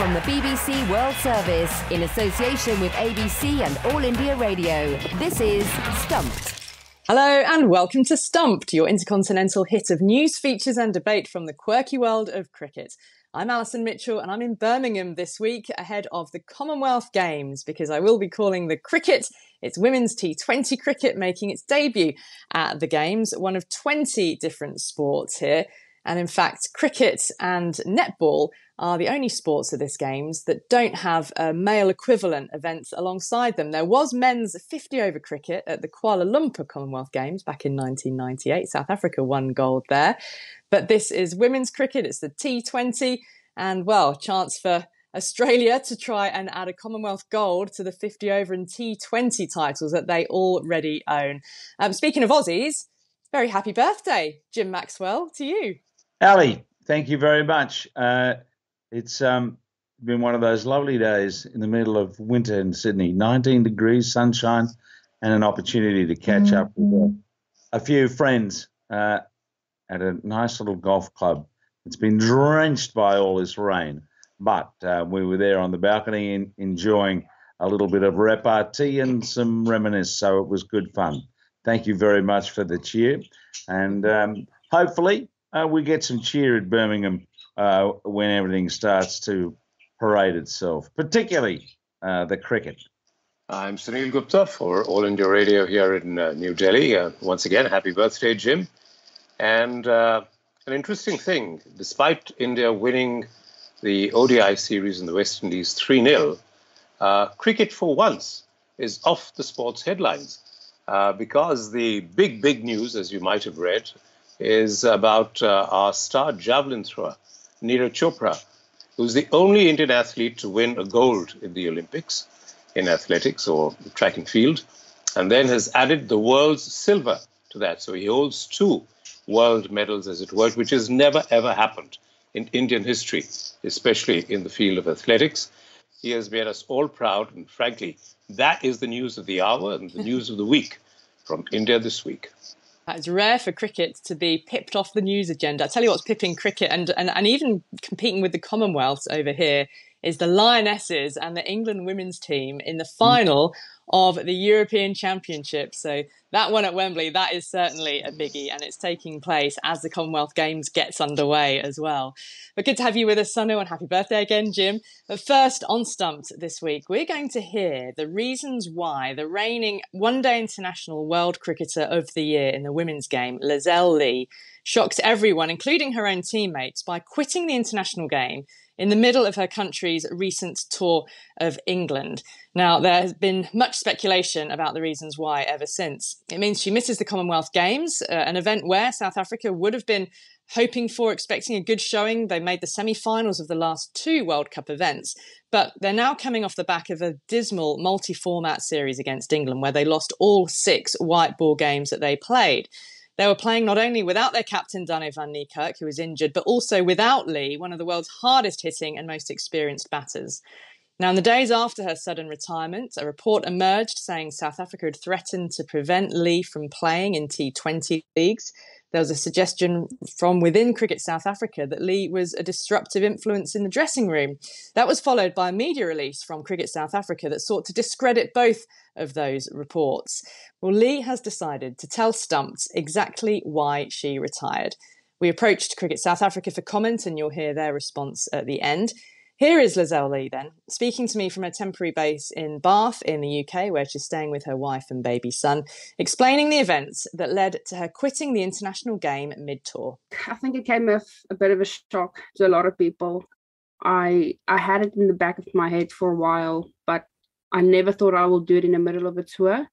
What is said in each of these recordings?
from the BBC World Service in association with ABC and All India Radio. This is Stumped. Hello and welcome to Stumped, your intercontinental hit of news, features and debate from the quirky world of cricket. I'm Alison Mitchell and I'm in Birmingham this week ahead of the Commonwealth Games because I will be calling the cricket. It's women's T20 cricket making its debut at the Games, one of 20 different sports here. And in fact, cricket and netball are the only sports of this Games that don't have a male equivalent event alongside them. There was men's 50-over cricket at the Kuala Lumpur Commonwealth Games back in 1998. South Africa won gold there. But this is women's cricket. It's the T20. And, well, chance for Australia to try and add a Commonwealth gold to the 50-over and T20 titles that they already own. Speaking of Aussies, very happy birthday, Jim Maxwell, to you. Ali, thank you very much. It's been one of those lovely days in the middle of winter in Sydney. 19 degrees, sunshine, and an opportunity to catch up with a few friends at a nice little golf club. It's been drenched by all this rain, but we were there on the balcony enjoying a little bit of repartee and some reminisce, so it was good fun. Thank you very much for the cheer, and hopefully we get some cheer at Birmingham when everything starts to parade itself, particularly the cricket. I'm Sunil Gupta for All India Radio here in New Delhi. Once again, happy birthday, Jim. And an interesting thing, despite India winning the ODI series in the West Indies 3-0, cricket for once is off the sports headlines because the big news, as you might have read, is about our star javelin thrower, Neeraj Chopra, who's the only Indian athlete to win a gold in the Olympics in athletics or track and field, and then has added the world's silver to that. So he holds 2 world medals, as it were, which has never, ever happened in Indian history, especially in the field of athletics. He has made us all proud, and frankly, that is the news of the hour and the news of the week from India this week. It's rare for cricket to be pipped off the news agenda. I tell you what's pipping cricket and even competing with the Commonwealth over here is the Lionesses and the England women's team in the final of the European Championship. So that one at Wembley, that is certainly a biggie, and it's taking place as the Commonwealth Games gets underway as well. But good to have you with us, Sanu, and happy birthday again, Jim. But first, on Stumped this week, we're going to hear the reasons why the reigning one-day international world cricketer of the year in the women's game, Lizelle Lee, shocked everyone, including her own teammates, by quitting the international game in the middle of her country's recent tour of England. Now, there has been much speculation about the reasons why ever since. It means she misses the Commonwealth Games, an event where South Africa would have been hoping for, expecting a good showing. They made the semi-finals of the last 2 World Cup events, but they're now coming off the back of a dismal multi-format series against England where they lost all 6 white ball games that they played. They were playing not only without their captain, Dane van Niekerk, who was injured, but also without Lee, one of the world's hardest hitting and most experienced batters. Now, in the days after her sudden retirement, a report emerged saying South Africa had threatened to prevent Lee from playing in T20 leagues. There was a suggestion from within Cricket South Africa that Lee was a disruptive influence in the dressing room. That was followed by a media release from Cricket South Africa that sought to discredit both of those reports. Well, Lee has decided to tell Stumped exactly why she retired. We approached Cricket South Africa for comment, and you'll hear their response at the end. Here is Lizelle Lee then, speaking to me from a temporary base in Bath in the UK, where she's staying with her wife and baby son, explaining the events that led to her quitting the international game mid-tour. I think it came as a bit of a shock to a lot of people. I had it in the back of my head for a while, but I never thought I would do it in the middle of a tour.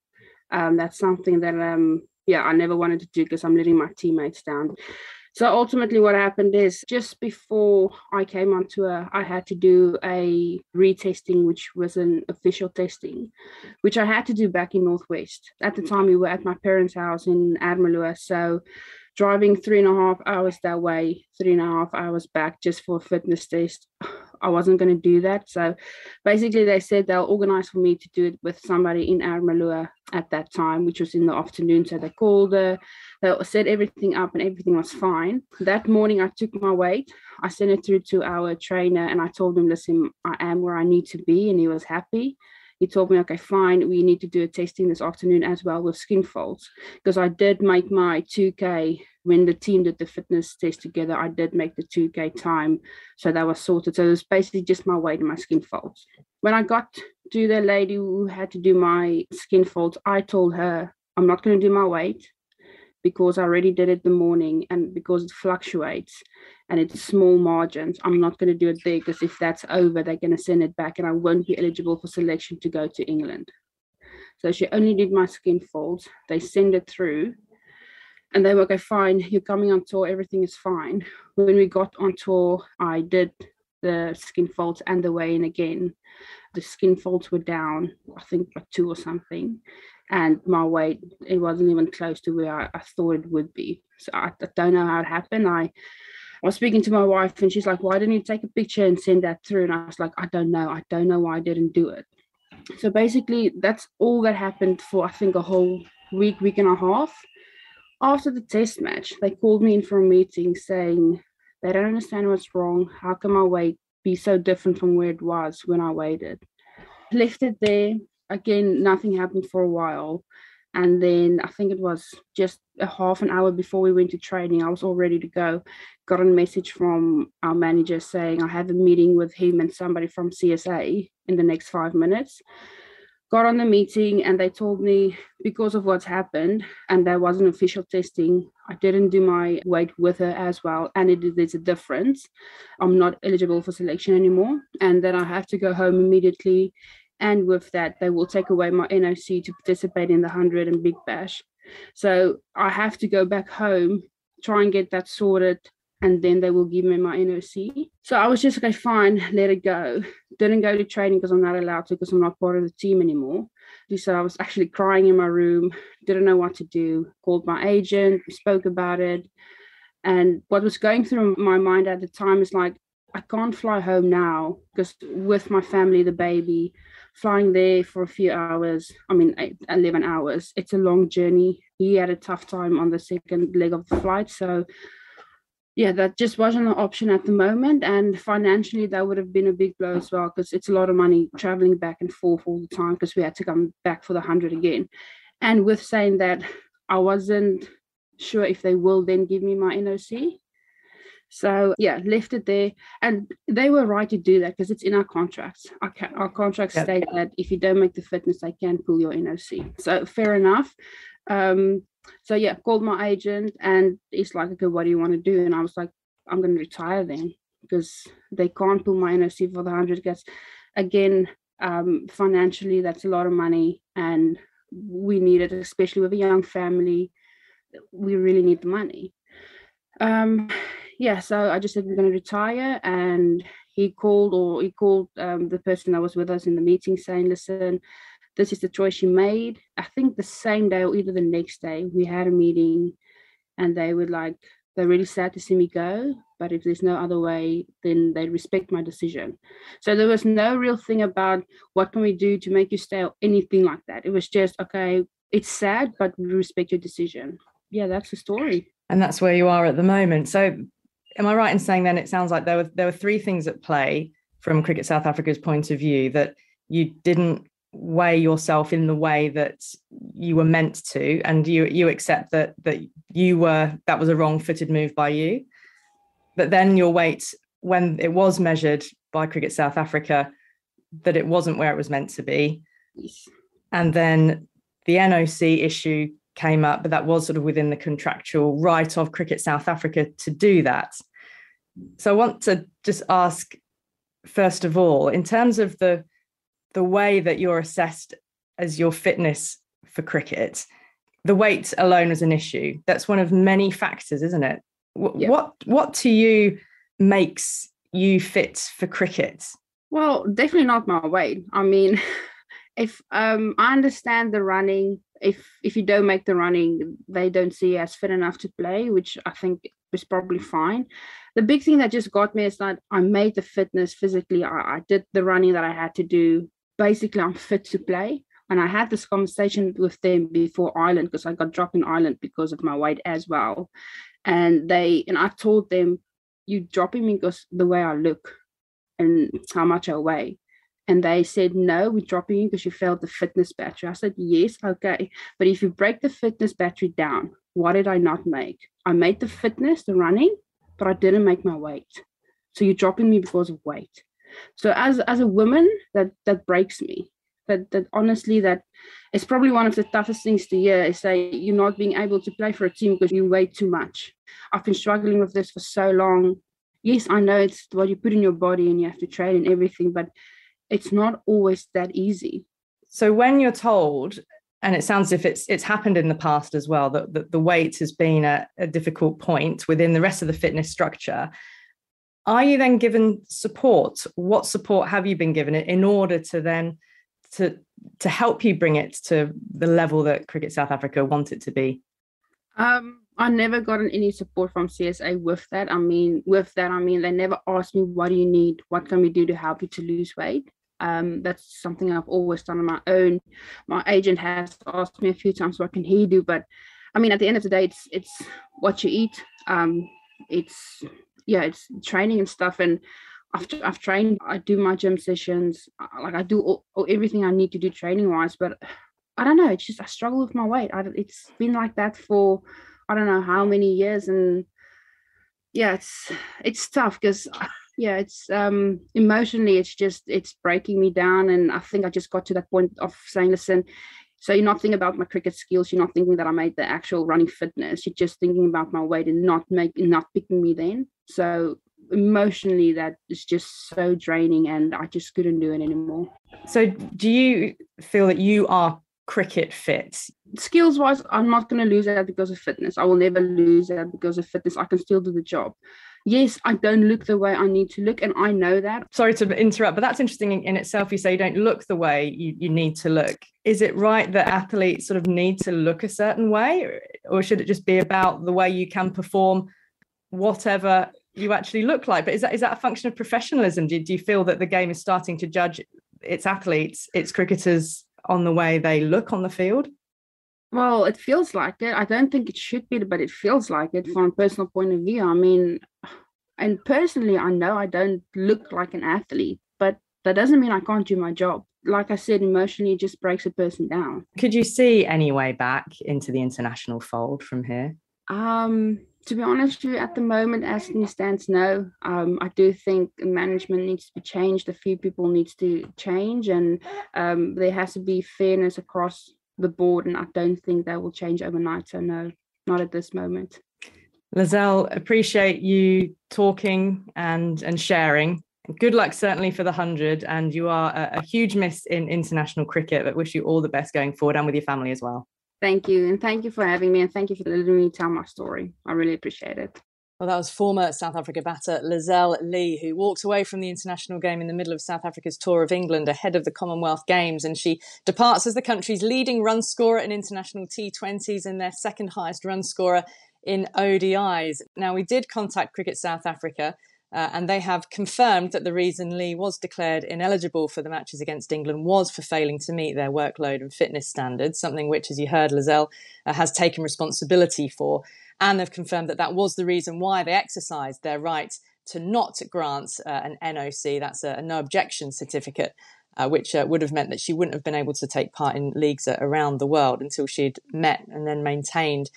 That's something that I never wanted to do because I'm letting my teammates down. So ultimately what happened is just before I came on tour, I had to do a retesting, which was an official testing, which I had to do back in Northwest. At the time, we were at my parents' house in Admalua. So driving 3.5 hours that way, 3.5 hours back just for a fitness test, I wasn't going to do that. So basically they said they'll organize for me to do it with somebody in Armalua at that time, which was in the afternoon. So they called her, they set everything up and everything was fine. That morning I took my weight, I sent it through to our trainer and I told him, listen, I am where I need to be, and he was happy. He told me, okay, fine, we need to do a testing this afternoon as well with skin folds, because I did make my 2K when the team did the fitness test together. I did make the 2K time, so that was sorted. So it was basically just my weight and my skin folds. When I got to the lady who had to do my skin folds, I told her, I'm not going to do my weight because I already did it the morning, and because it fluctuates and it's small margins, I'm not going to do it there, because if that's over, they're going to send it back and I won't be eligible for selection to go to England. So she only did my skin folds. They send it through and they were, okay, fine, you're coming on tour, everything is fine. When we got on tour, I did the skin folds and the weigh-in again. The skin folds were down, I think, by 2 or something. And my weight, it wasn't even close to where I thought it would be. So I don't know how it happened. I was speaking to my wife and she's like, why didn't you take a picture and send that through? And I was like, I don't know why I didn't do it. So basically that's all that happened for, I think, a whole week and a half. After the test match, they called me in for a meeting saying they don't understand what's wrong. How can my weight be so different from where it was when I weighed it? Left it there. Again, nothing happened for a while. And then I think it was just a half an hour before we went to training, I was all ready to go. Got a message from our manager saying I have a meeting with him and somebody from CSA in the next 5 minutes. Got on the meeting and they told me because of what's happened and there wasn't official testing, I didn't do my weight with her as well. And there's a difference. I'm not eligible for selection anymore. And then I have to go home immediately. And with that, they will take away my NOC to participate in the 100 and Big Bash. So I have to go back home, try and get that sorted, and then they will give me my NOC. So I was just, okay, fine, let it go. Didn't go to training because I'm not allowed to, because I'm not part of the team anymore. So I was actually crying in my room, didn't know what to do, called my agent, spoke about it. And what was going through my mind at the time is like, I can't fly home now because with my family, the baby, flying there for a few hours, 11 hours, it's a long journey. He had a tough time on the second leg of the flight. So yeah, that just wasn't an option at the moment. And financially, that would have been a big blow as well, because it's a lot of money traveling back and forth all the time, because we had to come back for the 100 again. And with saying that, I wasn't sure if they will then give me my NOC. So yeah, left it there, and they were right to do that because it's in our contracts. Our contracts state that if you don't make the fitness, they can pull your NOC. So fair enough. So yeah, called my agent, and he's like, okay, what do you want to do? And I was like, I'm going to retire then, because they can't pull my NOC for the 100. Because again, financially, that's a lot of money, and we need it, especially with a young family. We really need the money. Yeah, so I just said we're going to retire, and he called the person that was with us in the meeting saying, listen, this is the choice you made. I think the same day or either the next day we had a meeting, and they were like, they're really sad to see me go, but if there's no other way, then they respect my decision. So there was no real thing about what can we do to make you stay or anything like that. It was just, okay, it's sad, but we respect your decision. Yeah, that's the story. And that's where you are at the moment. So am I right in saying then it sounds like there were 3 things at play from Cricket South Africa's point of view, that you didn't weigh yourself in the way that you were meant to, and you accept that that was a wrong-footed move by you. But then your weight, when it was measured by Cricket South Africa, that it wasn't where it was meant to be. Yes. And then the NOC issue came up, but that was sort of within the contractual right of Cricket South Africa to do that. So I want to just ask, first of all, in terms of the way that you're assessed as your fitness for cricket, the weight alone is an issue. That's one of many factors, isn't it? What to you makes you fit for cricket? Well, definitely not my weight. I mean, if I understand the running, if you don't make the running, they don't see you as fit enough to play, which I think was probably fine. The big thing that just got me is that I made the fitness physically. I did the running that I had to do. Basically, I'm fit to play. And I had this conversation with them before Ireland, because I got dropped in Ireland because of my weight as well. And I told them, you dropping me because the way I look and how much I weigh. And they said, no, we're dropping you because you failed the fitness battery. I said, yes, okay. But if you break the fitness battery down, what did I not make? I made the fitness, the running, but I didn't make my weight. So you're dropping me because of weight. So as a woman, that breaks me. That honestly, that is probably one of the toughest things to hear, is say you're not being able to play for a team because you weigh too much. I've been struggling with this for so long. Yes, I know it's what you put in your body and you have to train and everything, but it's not always that easy. So when you're told, and it sounds as if it's happened in the past as well, that the weight has been a difficult point within the rest of the fitness structure, are you then given support? What support have you been given in order to then to help you bring it to the level that Cricket South Africa want it to be? I never gotten any support from CSA with that. I mean, they never asked me, what do you need? What can we do to help you to lose weight? That's something I've always done on my own. My agent has asked me a few times, what can he do? But I mean, at the end of the day, it's what you eat. It's training and stuff. And after I've trained, I do my gym sessions. Like I do everything I need to do training wise, but I don't know. It's just I struggle with my weight. It's been like that for I don't know how many years, and yeah, it's tough because it's emotionally it's breaking me down, and I think I just got to that point of saying, listen, so you're not thinking about my cricket skills, you're not thinking that I made the actual running fitness, you're just thinking about my weight and not picking me then. So emotionally that is just so draining, and I just couldn't do it anymore. So do you feel that you are cricket fit? Skills wise, I'm not going to lose that because of fitness. I will never lose that because of fitness. I can still do the job. Yes, I don't look the way I need to look, and I know that. Sorry to interrupt, but that's interesting in itself. You say you don't look the way you need to look. Is it right that athletes sort of need to look a certain way, or should it just be about the way you can perform whatever you actually look like? But is that a function of professionalism? Do you feel that the game is starting to judge its athletes, its cricketers, on the way they look on the field? Well, it feels like it. I don't think it should be, but it feels like it from a personal point of view. I mean, and personally, I know I don't look like an athlete, but that doesn't mean I can't do my job. Like I said, emotionally, it just breaks a person down. Could you see any way back into the international fold from here? To be honest with you, at the moment, as things stands, no. I do think management needs to be changed. A few people needs to change, and there has to be fairness across the board. And I don't think that will change overnight. So no, not at this moment. Lizelle, appreciate you talking and sharing. Good luck, certainly, for the 100. And you are a huge miss in international cricket, but wish you all the best going forward and with your family as well. Thank you. And thank you for having me. And thank you for letting me tell my story. I really appreciate it. Well, that was former South Africa batter Lizelle Lee, who walked away from the international game in the middle of South Africa's tour of England ahead of the Commonwealth Games. And she departs as the country's leading run scorer in international T20s and their second highest run scorer in ODIs. Now, we did contact Cricket South Africa, and they have confirmed that the reason Lee was declared ineligible for the matches against England was for failing to meet their workload and fitness standards, something which, as you heard, Lizelle has taken responsibility for. And they've confirmed that that was the reason why they exercised their right to not grant an NOC, that's a no objection certificate, which would have meant that she wouldn't have been able to take part in leagues around the world until she'd met and then maintained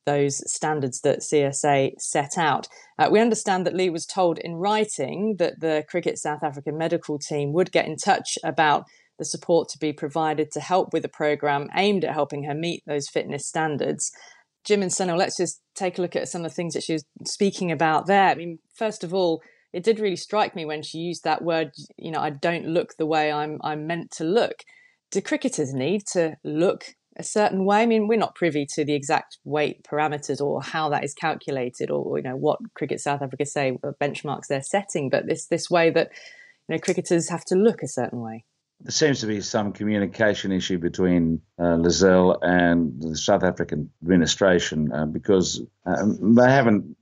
those standards that CSA set out. We understand that Lee was told in writing that the Cricket South Africa medical team would get in touch about the support to be provided to help with a programme aimed at helping her meet those fitness standards. Jim and Sunil, let's just take a look at some of the things that she was speaking about there. I mean, first of all, it did really strike me when she used that word, I don't look the way I'm meant to look. Do cricketers need to look a certain way? I mean, we're not privy to the exact weight parameters or how that is calculated, or what Cricket South Africa say benchmarks they're setting, but this way that cricketers have to look a certain way. There seems to be some communication issue between Lizelle and the South African administration because they haven't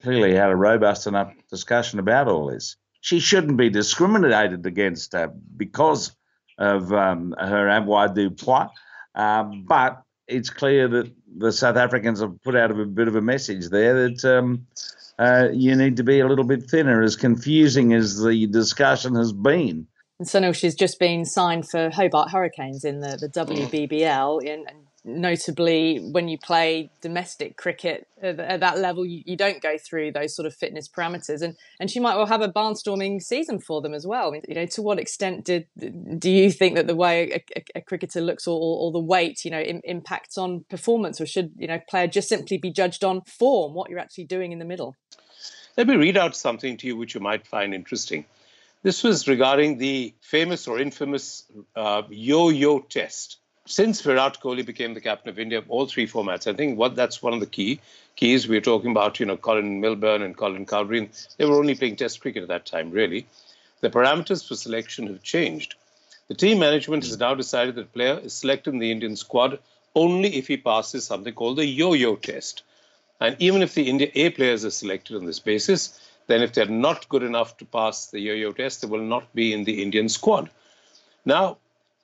clearly had a robust enough discussion about all this. She shouldn't be discriminated against because of her avoirdupois, but it's clear that the South Africans have put out a bit of a message there that you need to be a little bit thinner, as confusing as the discussion has been. And Sunil, she's just been signed for Hobart Hurricanes in the WBBL, and notably when you play domestic cricket at that level, you don't go through those sort of fitness parameters, and she might well have a barnstorming season for them as well. I mean, you know, to what extent do you think that the way a cricketer looks or the weight, you know, impacts on performance, or should, you know, player just simply be judged on form, what you're actually doing in the middle? Let me read out something to you which you might find interesting. This was regarding the famous or infamous yo-yo test. Since Virat Kohli became the captain of India, all three formats, I think that's one of the keys. We're talking about, you know, Colin Milburn and Colin Cowdrey. They were only playing test cricket at that time, really. The parameters for selection have changed. The team management has now decided that a player is selected in the Indian squad only if he passes something called the yo-yo test. And even if the India A players are selected on this basis, then if they're not good enough to pass the yo-yo test, they will not be in the Indian squad. Now,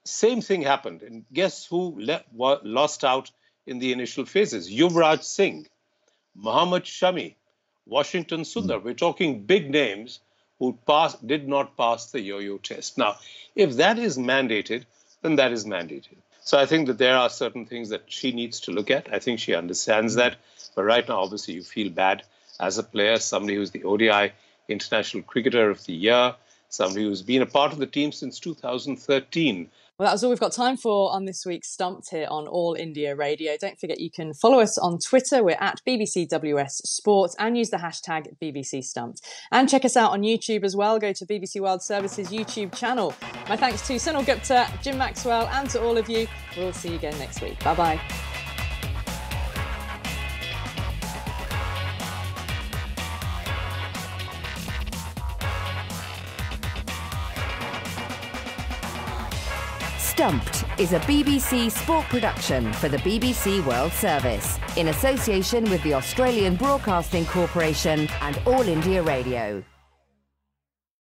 same thing happened. And guess who lost out in the initial phases? Yuvraj Singh, Mohammad Shami, Washington Sundar. We're talking big names who did not pass the yo-yo test. Now, if that is mandated, then that is mandated. So I think that there are certain things that she needs to look at. I think she understands that. But right now, obviously, you feel bad as a player, somebody who's the ODI International Cricketer of the Year, somebody who's been a part of the team since 2013. Well, that was all we've got time for on this week's Stumped here on All India Radio. Don't forget you can follow us on Twitter. We're at BBCWS Sport, and use the hashtag BBC Stumped. And check us out on YouTube as well. Go to BBC World Service's YouTube channel. My thanks to Sunil Gupta, Jim Maxwell, and to all of you. We'll see you again next week. Bye-bye. Stumped is a BBC sport production for the BBC World Service in association with the Australian Broadcasting Corporation and All India Radio.